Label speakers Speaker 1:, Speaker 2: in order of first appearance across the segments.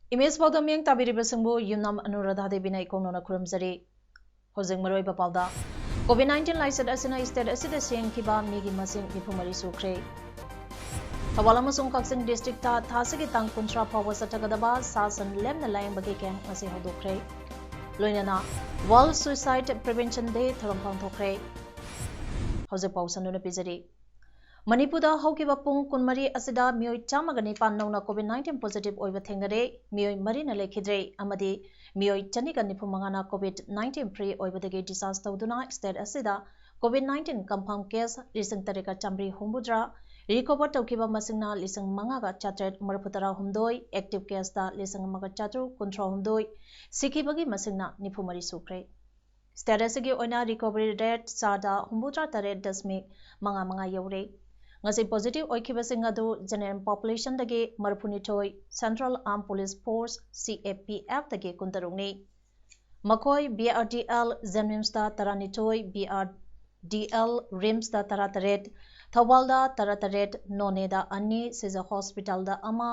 Speaker 1: Image Paodam yang tabiri besengbu Yumnam Anuradha Devi na ikonona kuramjari. Hojeng maroi bapauda. COVID-19 laisad asina state asida sengkiba migi masing nifumari sukre. Hawala masung kaksing district ta thasagi tang kuntra pawa satagadaba sasan lemna layang bagi ken masih hodokre. Loinana World Suicide Prevention Day tharam pangthokre. Hojeng pausanuna pizari. Manipuri haukiba pung kunmari asida mioi chamagani pannauna COVID-19 positive oiba thengare mioi marina lekhidre amadi mioi chaniga nifumangana COVID-19 free oibadagi disaster uduna state asida COVID-19 confirmed case lising tarika chamri humbudra recover taukiba masingna lising mangaga chatret marputara humdoi active case da lising maga chatru control humdoi sikibagi masingna nifumari sukre state asigi oina recovery rate sada humbudra tare dasmik manga yaure ngasi positive oikibasing adu general population dagi marpunitoi Central Armed Police Force CAPF dagi kuntarungni makoi BRDL Zemnims da taranitoi BRDL Rims da tarataret Thawal da tarataret None da ani Siza Hospital da ama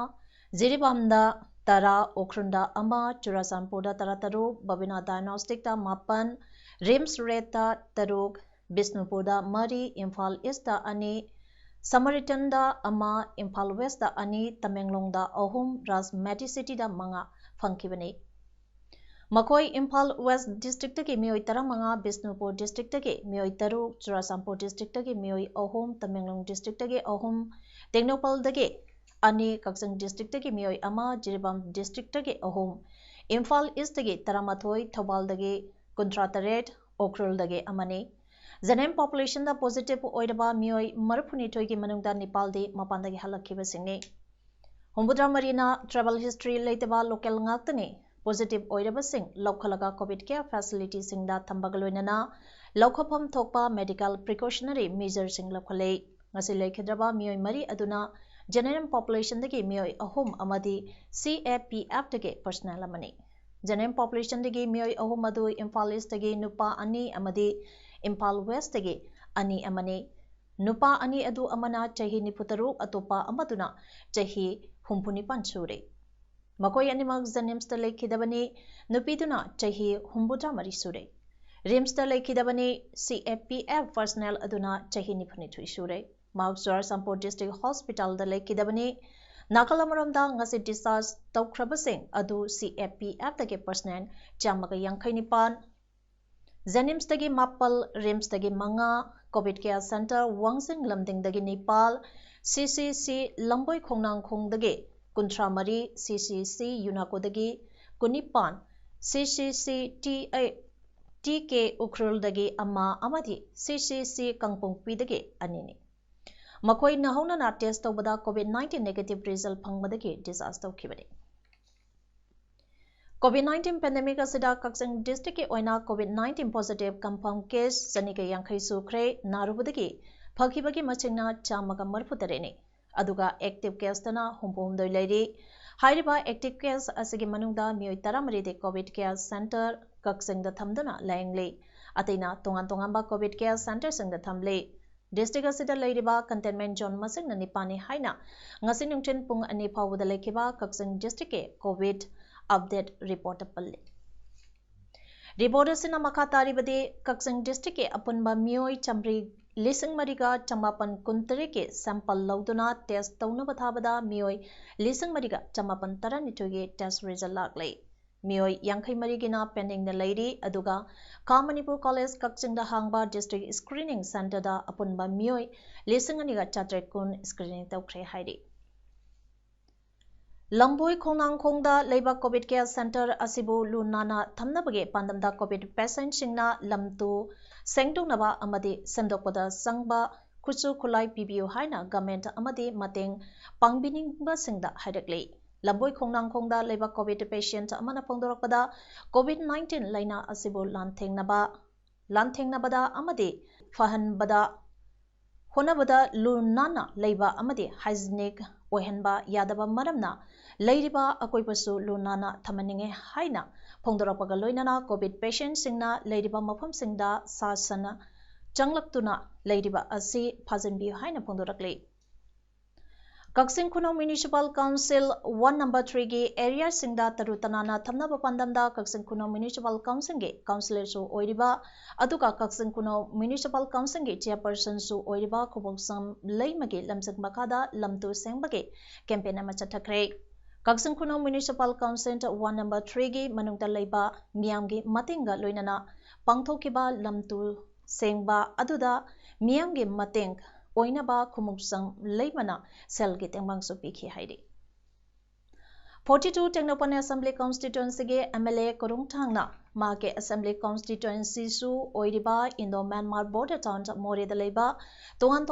Speaker 1: Ziribam da tara Okhrunda ama Churasanpur da tarataru Babina Diagnostic da mapan Rims Red da taruk Bisnupur da mari Imphal East da ani Samaritan da ama Imphal West da ani Tamenglong da ahum Rajmati City da manga fangkibani makoi Imphal West district ki mioi taramanga Bisnupur district ki mioi taru Churasampur district ki mioi ahum Tamenglong district ki ahum Tengnopal dagi ani Kaksang district ki mioi ama Jiribam district ki ahum Imphal East ki taramathoi Thobal dagi Kuntrataret Okrul dagi amani Zanem population da positive oidaba mioi marphuni toigi manungda Nepal di mapandagi halakhiba singni Humbudra Marina travel history leitaba local ngaktani positive oidaba sing laukhalaga covid care facility singda thambagaloinana laukhapam thokpa medical precautionary measures sing laukhale ngasi leikhidraba mioi mari aduna general population dagi mioi ahum amadi CAPF dagi personnel amani general population dagi mioi ahum adu Imphal East dagi nupa ani amadi Imphal West dagi ani amani nupa ani adu amana chahi niputaru atopa amaduna chahi humpuni pansure makoi animak Zanims ta lekhidabani nupiduna chahi humbudra mari sure Rims ta lekhidabani CAPF personnel aduna chahi nipuni thui sure Magswar Sampur District Hospital da lekhidabani Nakalamaram da ngasi discharge taukrabasing adu CAPF dagi personnel chamaga yangkai nipan Zanims dagi mapal, Rims dagi manga, COVID care center, Wangsing Lamding dagi Nepal, CCC Lamboi Khongnang Khong dagi, Kuntramari, CCC Yunako dagi, Kunipan, CCC TK Ukrul dagi ama amadi, CCC Kangpongpi dagi anini. Makoi nahona na test tawbada COVID-19 negative result phangmadagi disaster kibadi. COVID-19 pandemic asida Kaksang district ki oina COVID-19 positive confirmed case sanika yankhai sukre narubadagi phakibagi machingna chamaga marfutareni aduga active case tana humpumdoi lairi hairiba active case asigi manungda mioi taramari de covid care center Kaksang da thamdana laingle ataina tongan covid care center singda thamle district asida lairiba containment zone masing na nipani haina ngasi nungchen pung ani phawuda lekiba Kaksang district ke covid update report palle report asina makha taribade Kaksang district ke apunba mioi chamri lising mariga chamapan kuntare ke sample lauduna test tauna bathabada mioi lising mariga chamapan taranithoge test result laklei mioi yankhai marigina pending na lady aduga Manipur college Kaksang da hangba district screening center da apunba mioi lising aniga chatret kun screening tawkhre hairi Lamboi Khongnang Khongda Leiba COVID Care Center Asibu Lunana Thamnabage Pandamda COVID patient singna lamtu sengdongnaba amadi semdokpada sangba kuchu khulai PBU haina government amadi mateng pangbiningba singda hairakle lamboi khongnang khongda leba covid patient amana phongdorakpada covid-19 laina asibu lanthengnabada amadi fahanbada honabada lunana leiba amadi hygienic oihanba yadaba maramna leiriba akoibasu lunana thamaninge haina phongdorakpaga loinana covid patient singna leiriba mafam singda sasana changlak-tuna leiriba asi phajanbi haina phongdorakli Kaksing Kuno Municipal Council 1 number 3 gi area singda tarutanana thamnaba pandamda Kaksing Kuno Municipal Council gi councillor su oiriba aduka Kaksing Kuno Municipal Council gi chairperson su oiriba Khobongsam leimagi lamsak makada lamtu sengbagi campaign ama chathakre Kaksing Kuno Municipal Council 1 number 3 gi manungta leiba miyamgi matinga loinana pangthokiba lamtu sengba aduda miyamgi mateng oinaba khumuksang leimana selgi tengmangsu pikhi hairi 42 Technopan Assembly Constituency ge MLA Korungthangna Mage Assembly Constituency su oiriba Indo-Myanmar border town More da leiba tongan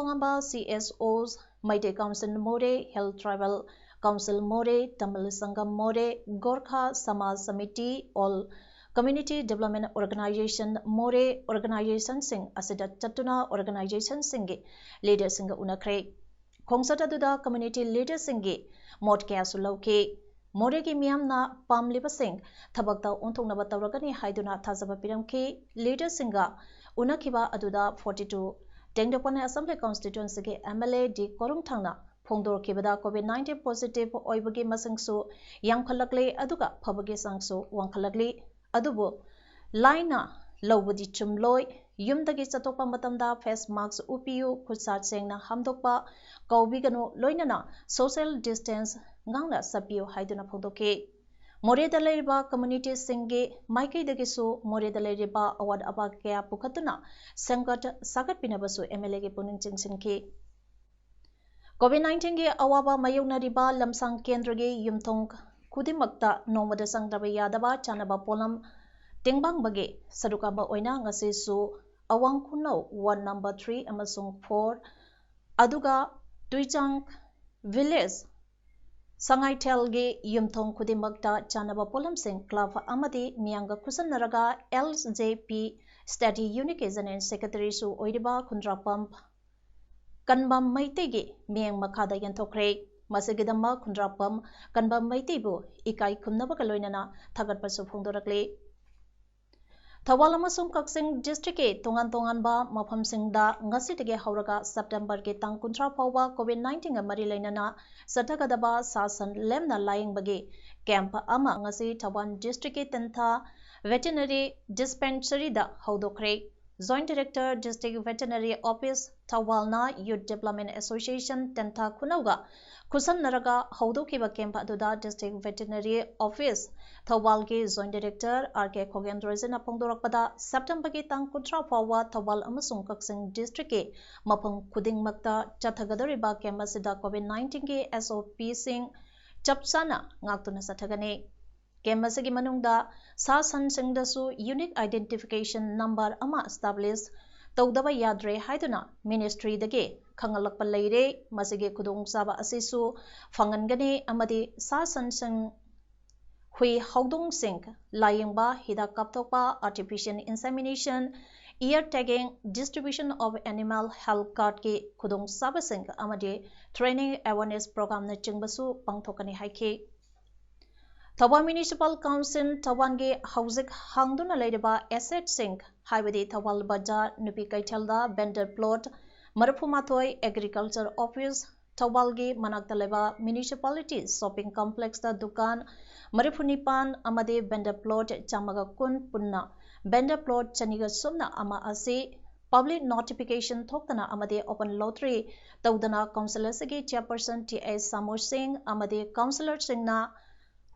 Speaker 1: CSOs Maite Council More Health Tribal Council More Tamil Sangam More Gorkha Samaj Samiti All Community Development Organization More Organization Sing Asida Chatuna Organization Singi Leaders Singa Unakre Kongsata Duda Community Leaders Singi Mot Kaya Sulauke More Gi Miyamna Pamliba Sing Tabakta Untungna Tauragani Haiduna Tazaba Piramki Leaders Singa Unakiba Aduda 42 Tengdopane Assembly Constituency Ge MLA Di Korungthangna Phongdor Kibada COVID-19 positive Oibagi Masangsu Yang Khalakle Aduga Phabagi Sangsu Wangkhalakli Adubo Laina Lobudi Chumloi Yumdagi Chatopa Matamda face mask upiu Kutsat Sengna Hamdokpa Kaubigano Loinana Social Distance Ngangna Sapiu Haiduna Phongdoke More da Leriba Community Singi Maiki Dagisu More da Leriba Award Abakya Pukatuna Sangat Sagat Pinabasu MLA Ge Puning Chingsinki COVID-19 ge awaba mayoknariba lamsang kendra ge yumthong kudimakta nomada sangdaba yadaba chanaba polam tingbang bage sadukaba oina ngase su awang khunau 1 number 3 amasung 4 aduga tuichang village sangai tel ge yumthong kudimakta chanaba polam sing club amadi miyanga kusanaraga LJP study unit and secretary su oiriba khundrapam Kanbam Maitegi Miang Makada Yantokre Masigidama Kundrapam Kanbam Maitibu Ikai Kumnabakaloinana Tagat Pasu Phongdorakle Tawalamasum Kaksing District Tongan Ba Mafam Singda Ngasitige Hauraga September Ge Tang Kuntra Pawa COVID-19 Amari Lainana Satagadaba Sasan Lemna Lying Bagi Camp Ama Ngasi Tawan District Tentha Veterinary Dispensary da Haudokre Joint Director District Veterinary Office Tawalna Youth Development Association Tentha Kunauga Kusan Naraga Haudokiba Camp Aduda District Veterinary Office Tawalgi Joint Director RK Khogendrozena Pongdorakpada September Ki Tang Kutra Pawa Tawal Amasung Kaksing District Ki Mapang Kuding Makta Chathagadoriba Camp Asida COVID-19 Ki SOP Sing Chapsana Ngaktuna Sathagane Kemmasagi manungda sa sansingdasu unique identification number ama establish tawdaba yadre haiduna ministry dage khangalakpa leire masige khudong saba asisu phangangane amadi sa sansing hui haudong sing layingba hidak kaptokpa artificial insemination ear tagging distribution of animal health card ki khudong saba sing amadi training awareness program na chingbasu pangthokani haike Tawang Municipal Council Tawangge Hauzik Hangduna Ledeba Asset Sink Highway Tawal Bajar Nupi Kaithalda Bender Plot Marapumatoi Agriculture Office Tawalgi Manaktaleba Municipality Shopping Complex da Dukan Maripunipan Amade Bender Plot Chamaga Kun Punna Bender Plot Chaniga Sumna Ama Asi Public Notification Thoktana Amade Open Lottery Tawdana Councillor Sagi Chairperson T.S. Samosh Singh Amade Councillor Singna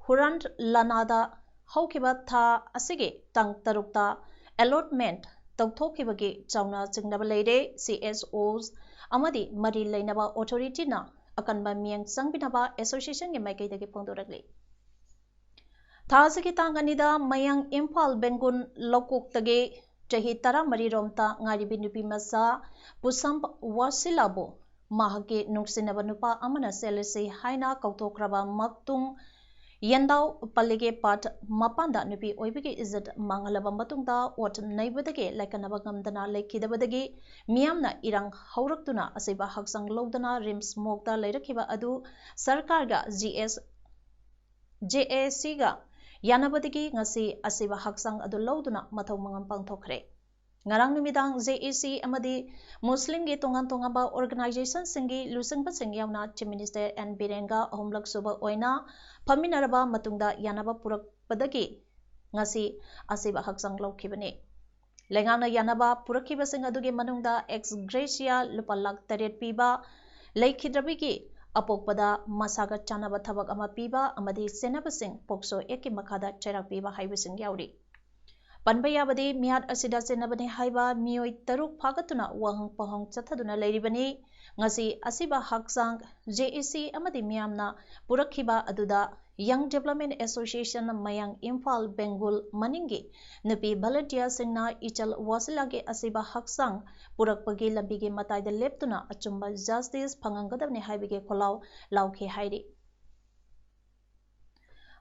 Speaker 1: Hurand Lanada Haukiba Tha Asigi Tang Tarukta Allotment Tauthokibagi Chauna Chingnabalaide CSOs Amadi Mari Lainaba Authority na Akanba Miang Sangbinaba Association Ge Maikai Dagi Pongdorakli Thasigi Tanganida Mayang Impal Bengun Lokuk Tage Chahi Tara Mari Romta Ngaribi Nupi Masa Pusam Wasilabo Mahaki Nungsinaba Nupa Amana Selesi Haina Kautokraba Maktung Yandau Palige Pat Mapanda Nupi Oibiki is it Mangalaba Matunda, what Naibadage like another Gamdana Lake Kidabadagi, Miamna Irang Hauraktuna, Asiba Haksang Lodana, Rim Smokta, Ledakiba Adu, Sarkarga, JACga, Yanabadigi, Nasi, Asiba Haksang Adu Loduna, Matamangan Pantokre. Ngarang numidang JAC amadi Muslim gi tongan tongaba organization singi lusang pasing yauna Chief Minister and Birenga Homlak Suba Oina Paminaraba Matungda Yanaba Purak Padagi Ngasi Asiba Haksang Laukibane. Lengana Yanaba Purakiba Sing Adugi Manungda ex Gracia Lupalak Taret Piba Laikidrabiki Apokpada Masaga Chanaba Tabak Ama Piba Amadi Senabasing Pokso Eki Makada Cherak Piba Highwasing Yauri. Panbayabadi Miat Asida Senabani Haiba Mioi Taruk Pagatuna Wang Pahong Chataduna Ladybani Ngasi Asiba Haksang JAC Amadi Miamna Purakiba Aduda Young Development Association Mayang Imphal Bengal Maningi Nupi Balatia Singna Ichal Wasilagi Asiba Haksang Purakpagi Labigi Matai the Leptuna Achumba Justice Pangangadavni Haibige Kolau Lauke Haidi.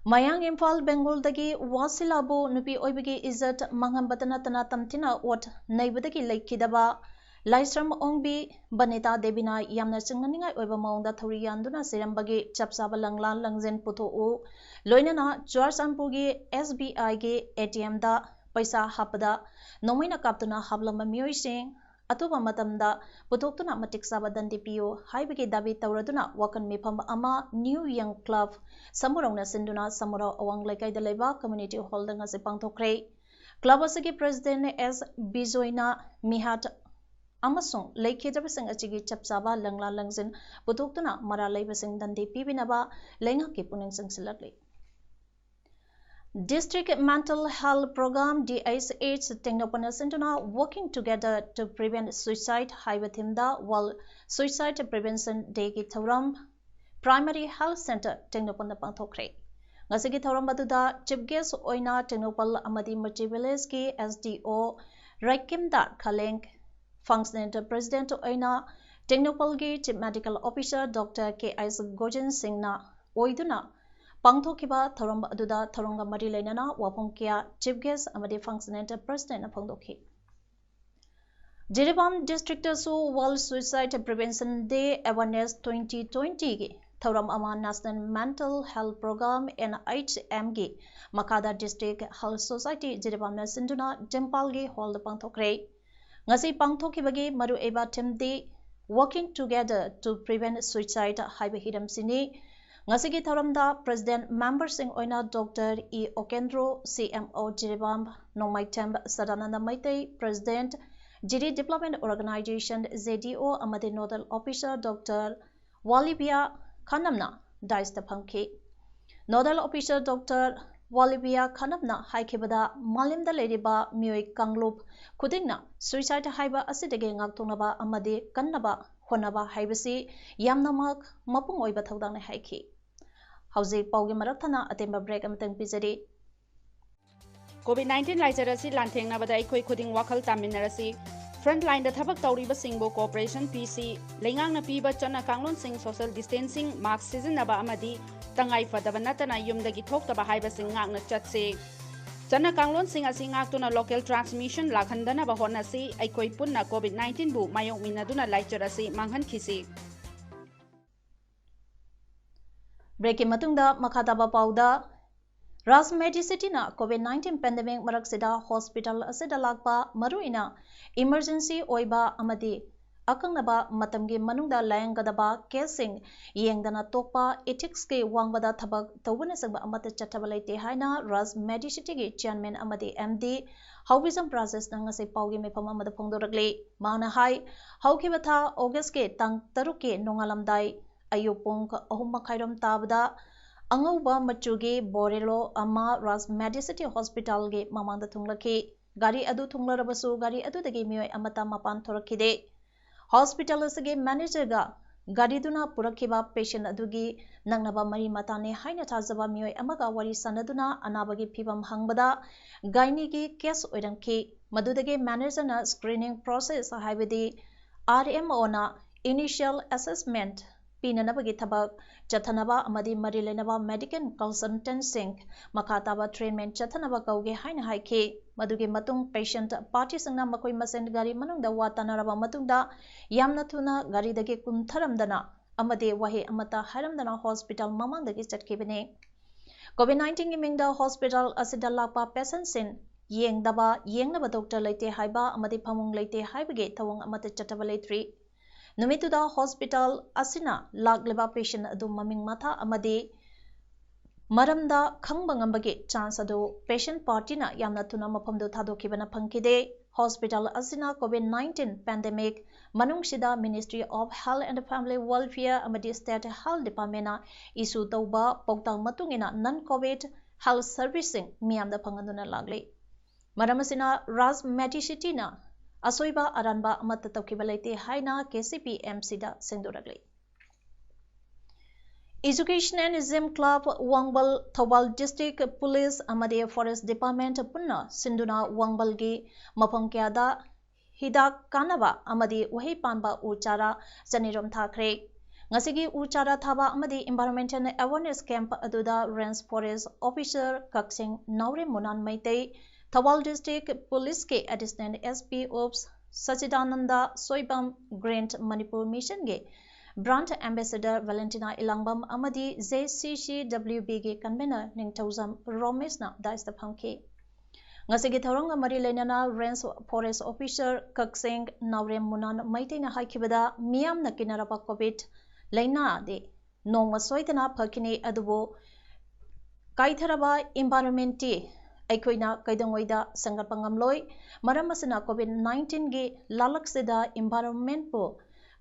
Speaker 1: Mayang Imphal Bengal dagi Wasilabu Nupi Oibigi Izat Mangambatana Tana Tamtina what Naibadagi Laikidaba Laisram Ongbi Banita Debina Yamna Singaninga Oba Maunda Thurianduna Serambagi Chapsaba Langlan Langzen Puto U Loinana Juarsampugi SBI Ge ATM da Paisa Hapada Nomina Kaptuna Hablama Mioising Atuba Matamda Putokuna Matik Sabadan DPO Haibigi Dabi Tauraduna Wakan Mipam Ama New Young Club Samurong Sinduna Samura Awang Laikai the Leba Community Holding as a Pantokre Club Asagi President S. Bizoina Mihat Amasung Lake Dabasing Achigi Chapsaba Langla Langzin Putokuna Mara Labasing Dandi Pibinaba Lenga Kipuning Singsilatli. District Mental Health Program DSH Tengnopana Sintuna working together to prevent suicide Haibatimda while Suicide Prevention Day ki Thauram Primary Health Center Tengnopana Pantokre. Ngasigi Thauram Baduda Chief Guest Oina Tengnopal Amadi Machi Village ki SDO Raikimdar Kaleng Functioning President Oina Tengnopal ki Chief Medical Officer Dr. K.I.S. Gojen Singna Oiduna Pangthokiba Thoramba Aduda Thoronga Mari Lainana Wapongkia Chief Guest Amadi Functioning President Pangdoki. Jiribam District Su World Suicide Prevention Day Awareness 2020 Thoram Ama National Mental Health Program NHM Gi Makada District Health Society Jiribam Sinduna Jempalgi Hold Pangthokre. Ngasi Pangthokibagi Maru Eba Timdi Working Together to Prevent Suicide Haibahidam Sini Ngasigi Tharamda President Member Sing Oina Dr. E. Okendro CMO Jiribam Nomaitem Sadananda Maitei President Jiri Development Organization ZDO Amadi Nodal Officer Dr. Walibia Khanamna Daista Pangki Nodal Officer Dr. Walibia Khanamna Haikibada Malimda Lediba Mioi Kanglup Kudingna Suicide Haiba Asidege Ngaktonaba Amadi Kannaba Honaba Haibasi Yamnamak Mapung Oiba Thawdang Haiki Hausi Paugi Marathana Atemba break Amatang Pizari
Speaker 2: COVID-19 Laiserasi Lanteng Nabada Ikoi Kuding Wakal Taminarasi Frontline the Tabak Tauriba Singbo Corporation PC Lengang na Piba Chana Kanglon Sing Social Distancing Mask Season Naba Amadi Tangai Fadabanatana Yumdagi Tok Tabahaiba Sing Ngak Chatse Chana Kanglon Sing Asing Aktuna Local Transmission Lakhandana Bahonasi Ikoi Punna COVID-19 Bu Mayong Minaduna Laiserasi Manghan Kisi
Speaker 1: Breaking Matunda Makataba Pauda Ras Medicity na COVID-19 pandemic Maraksida Hospital Asida Lakpa Maruina Emergency Oiba Amadi Akangnaba Matamgi Manungda Layangadaba Casing Yengdana Tokpa Ethics ke Wangbada Tabak Tawanasaba Amata Chatabalate Haina Ras Medicity Chairman Amadi MD Howbism process Nangase Paugi Mepama Mada Pongdoragli Mana Hai Haukibata August ke Tang Taruke Nongalamdai Ayupong Ahumakaidom Tabda Angauba Machugi Borelo Ama Ras Medicity Hospital ge Mamanda Tunglaki Gari Adu Tunglarabasu Gari Adu the Game Amata Mapan Torakide Hospital Asage Manager ga Gariduna Purakiba Patient Adugi Nangnaba Mari Matane Haina Tazaba Mio Amaga Wari Sanaduna Anabagi Pibam Hangbada Gainigi Kes Oidanki Madudage Manager na Screening Process Haibidi RMO na Initial Assessment पीननबगी थबक चथनबा अमदी मरी लेनबा medical कंसल्टेंटसिंग मखा ताबा treatment चथनबा कौगे हाइना हाइखि मदुगी मतुंग patient party संगना मकोई मसेन गारी मनुंगदा वातानरबा मतुंगदा यामना थुना गारीदगी कुंथरमदना अमदी वही अमता हारमदना hospital ममांगदगी चटखिबने COVID-19 की मिंगदा hospital असिदा लापा पेशेंटसिन येंगदबा येंगनबा doctor लेते हाइबा अमदी फमुंग लेते हाइबगे थवंग अमते चटबा लेत्रि नुमितुदा hospital असिना लागलेबा patient अदु ममिंग माथा अमदी मरमदा खंगबंगंबगे चांस अदु पेशेंट पार्टीना यामना थुना मफमदु थादोखिबना फंकिदे हॉस्पिटल असिना COVID-19 पैंडेमिक मनुंगसिदा ministry of health and family welfare अमदी स्टेट हेल्थ डिपार्टमेंट इशू तौबा पौतांग मतुंगिना नॉन कोविड हेल्थ सर्विसिंग मियामदा फंगंदुना लागले मरमसिना राज मेडिसिटीना असोइबा अरानबा अमत तौखिबा लेते हाइना KCPMC दा सेंदोरगले Education and Gym Club Wangbal Thobal District Police Amade Forest Department Punna Sinduna Wangbal gi Mapam Kyada Hidak Kanaba Amadi Wahi Panba Uchara Janirom Thakre Ngasigi Uchara Thaba Amadi Environmental Awareness Camp Aduda Range Forest Officer Kaksing Naure Munan Maitei Thobal District Police ke Assistant SP Ops Sachidananda Soibam Grant Manipur Mission ge Brand Ambassador Valentina Ilangbam Amadi JCCWB ge convener Ningthauzam Romesna daista phangki ngasigi thorong mari lenana Range Forest Officer Kakseng Naurem Munan Maitena haikibada miyam na kinarapa COVID laina de nongma soitana phakini adubo kaitharaba environment ti aikoina kaidongoida sangapangamloi maramasana COVID-19 ge lalaksida environment po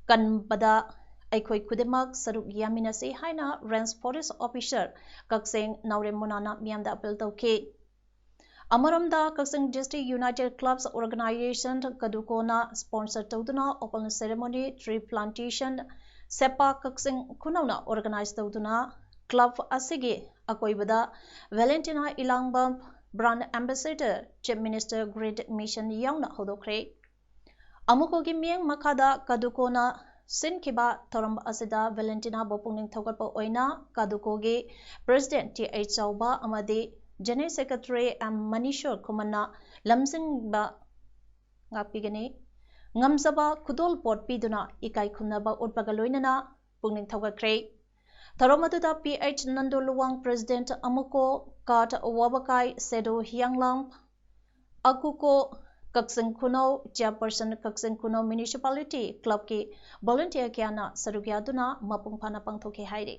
Speaker 1: kanbada Aikoi Kudemak Saruk Yaminasi Haina Range Forest Officer Kakseng Naurem Munana Miamda Apel Tauke Amaramda Kakseng District United Clubs Organization Kadukona Sponsor Tauduna Open Ceremony Tree Plantation Sepa Kakseng Kunauna Organized Tauduna Club Asigi Akoibada Valentina Ilangbam Brand Ambassador Chief Minister Great Mission Yauna Hodokre Amuko Gimiang Makada Kadukona Sinkiba Thoram Asida Valentina Bopungning Thogapo Oina Kadukogi President T.H. Chauba Amadi General Secretary and Manishur Kumana Lamsingba Ngapigani Ngamsaba Kudol Port Piduna Ikai Kunaba Utpagaloinana Pungning Thogakre Tharomatuda P.H. Nanduluwang President Amuko Kat Wabakai Sedo Hyanglam Akuko Kakseng Kuno Chairperson Kakseng Kuno Municipality Club ki volunteer kiana sarugyaduna mapung phana pangthoke haire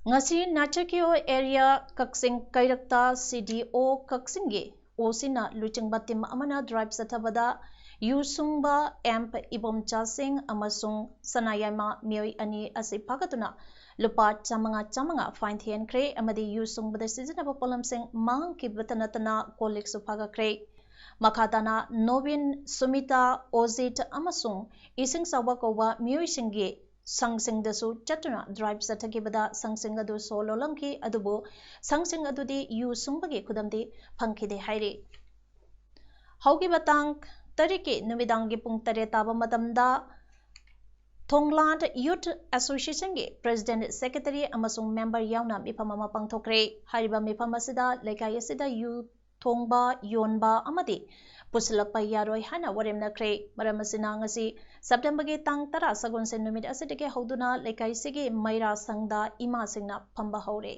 Speaker 1: ngasi nachakio area Kakseng Kairakta CDO Kakseng ge osina luchingba tim amana drive sathabada yusungba amp ibom chasing amasung sanayama mioi ani ase phagatuna lupa chamanga fine thian kre amadi yusung bada seasonable polamsing mang ki batanatana kolik supaga kre makhatana Novin Sumita Ozit amasung ising sawa kowa mioi singi sangsing dasu chatuna drive sathakibada sangsing adu solo lamki adubu sangsing adudi yusung bagi khudamdi phangkhide haire haugi batang tariki numidangi pung tare taba matamda Thongland Youth Association ge President Secretary amasung member yauna mifamama pangthokre hariba mifamasida lekai asida youth thongba yonba amadi pusilakpa yaroi hana waremna kre maramasina ngasi September ge tang tara sagon sen numit asidike hoduna lekai sigi maira sangda ima singna phamba hore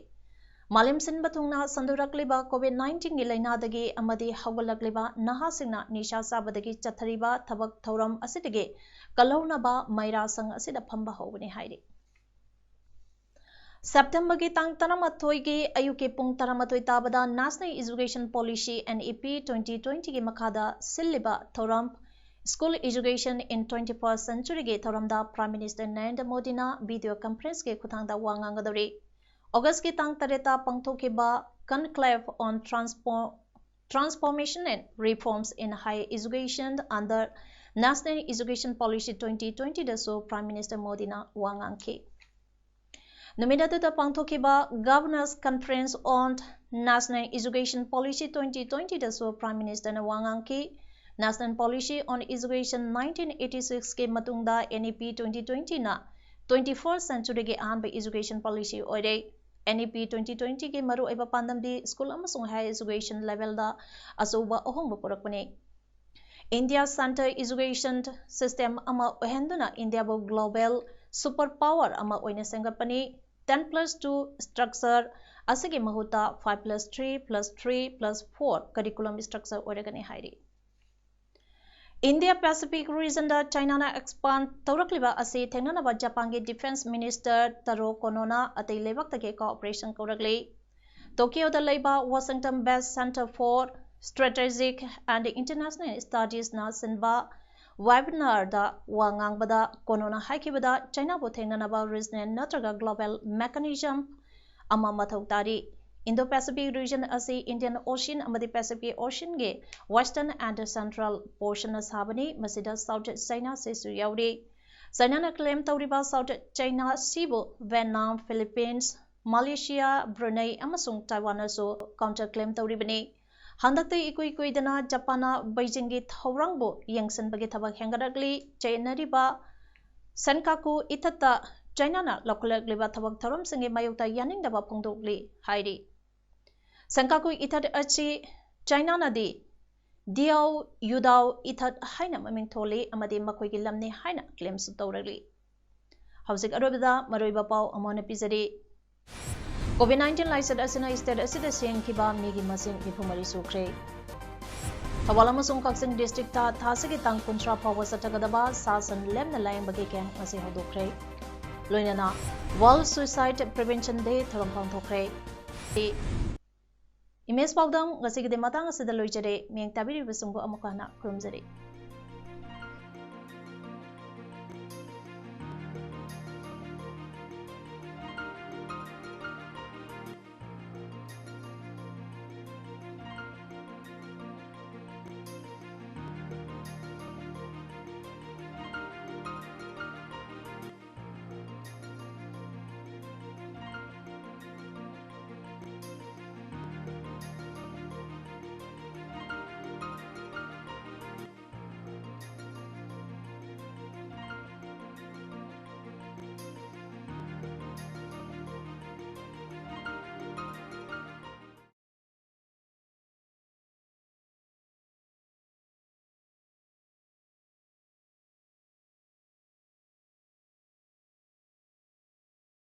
Speaker 1: Malim sinba thungna sandurakliba COVID-19 gi lainadagi amadi hawalagliba naha singna nisha sabadagi chathariba thabak thauram asidage kalaunaba maira sang asida phamba hobani hairi September gi tang taramathoi gi ayuke pung taramathoi tabada National Education Policy NEP 2020 gi makhada silliba thauram School Education in 21st Century ge thauramda Prime Minister Narendra Modi na video conference ge khuthangda wangangadori August ki tang tareta pangthokiba conclave on transformation and reforms in higher education under National Education Policy 2020 da so Prime Minister Modi na wangangki Numidatu da pangthokiba Governors Conference on National Education Policy 2020 da so Prime Minister na wangangki National Policy on Education 1986 ke matungda NEP 2020 na 21st century ke ahanba education policy oire. NEP 2020 ke maru aiba pandamdi school amasung higher education level da asoba ohongba purakpane. India Center Education System ama ohenduna India bo global superpower ama oina sengapani 10+2 structure asige mahuta 5+3+3+4 curriculum structure oiragani hairi. India Pacific region da China na expand taurakliba ase thengnanaba Japan ge defense minister Taro Konona atei lebak take cooperation koragli. Tokyo da leiba Washington based Center for Strategic and International Studies na sinba webinar da wangang bada Konona haikibada China bo thengnanaba regional natraga global mechanism ama mathau tari. Indo-Pacific region ase Indian Ocean amadi Pacific Ocean ge western and central portion asabani masida South China sesu yauri. China na claim tauriba South China Sea bo Vietnam, Philippines, Malaysia, Brunei amasung Taiwan aso counter claim tauribani. Handakte ikui dana Japana Beijing ge thorang bo yangsan bagi thabak hengadakli China riba Senkaku itata China na lokalak liba thabak thorom singe mayukta yaning daba phongdokli hairi. Senkaku ithat achi China na di Diao Yudao ithat haina maming tholi amadi makoi gi lamni haina claim su tawragli. Hausik arobida maroiba pau amona pizari. COVID-19 laisad asina state asida sengkiba migi masing bifumari sukre. Hawala masung kaksing district ta thasagi tang kuntra pawa satagadaba sasan lemna layang bagi keng masi hodokre. Loinana World Suicide Prevention Day thorom pangthokre. Image Paodam ngasigi de matang asida loijare meng tabiri besungbo amukana kurumjari.